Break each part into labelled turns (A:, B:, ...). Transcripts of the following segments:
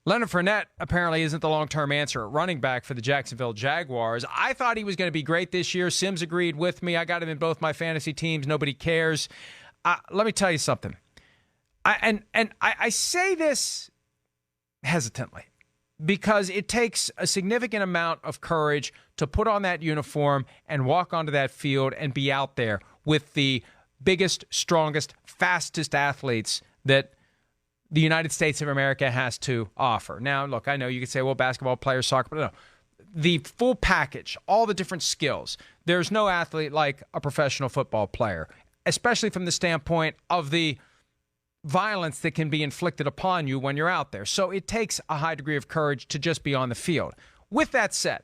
A: Leonard Fournette apparently isn't the long-term answer at running back for the Jacksonville Jaguars. I thought he was going to be great this year. Sims agreed with me. I got him in both my fantasy teams. Nobody cares. Let me tell you something. I say this hesitantly because it takes a significant amount of courage to put on that uniform and walk onto that field and be out there with the biggest, strongest, fastest athletes that the United States of America has to offer. Now, look, I know you could say, well, basketball players, soccer, but no. The full package, all the different skills. There's no athlete like a professional football player, especially from the standpoint of the violence that can be inflicted upon you when you're out there. So it takes a high degree of courage to just be on the field. With that said,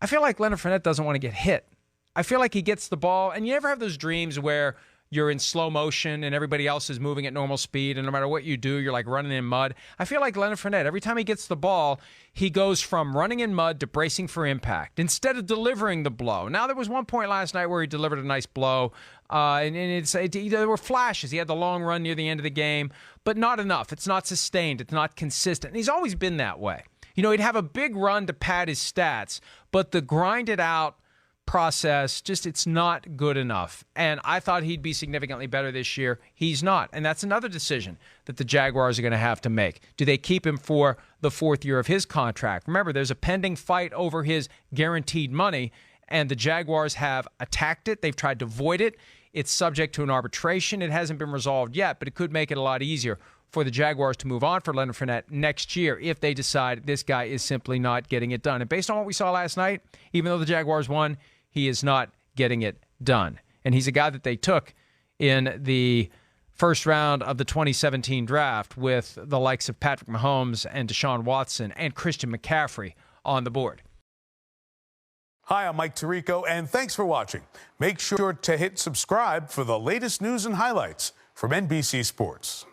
A: I feel like Leonard Fournette doesn't want to get hit. I feel like he gets the ball, and you ever have those dreams where you're in slow motion and everybody else is moving at normal speed, and no matter what you do, you're like running in mud. I feel like Leonard Fournette, every time he gets the ball, he goes from running in mud to bracing for impact instead of delivering the blow. Now, there was one point last night where he delivered a nice blow, there were flashes. He had the long run near the end of the game, but not enough. It's not sustained. It's not consistent. And he's always been that way. You know, he'd have a big run to pad his stats, but the grind it out process, it's not good enough. And I thought he'd be significantly better this year. He's not. And that's another decision that the Jaguars are going to have to make. Do they keep him for the fourth year of his contract? Remember, there's a pending fight over his guaranteed money, and the Jaguars have attacked it. They've tried to void it. It's subject to an arbitration. It hasn't been resolved yet, but it could make it a lot easier for the Jaguars to move on for Leonard Fournette next year if they decide this guy is simply not getting it done. And based on what we saw last night, even though the Jaguars won, he is not getting it done. And he's a guy that they took in the first round of the 2017 draft with the likes of Patrick Mahomes and Deshaun Watson and Christian McCaffrey on the board.
B: Hi, I'm Mike Tirico, and thanks for watching. Make sure to hit subscribe for the latest news and highlights from NBC Sports.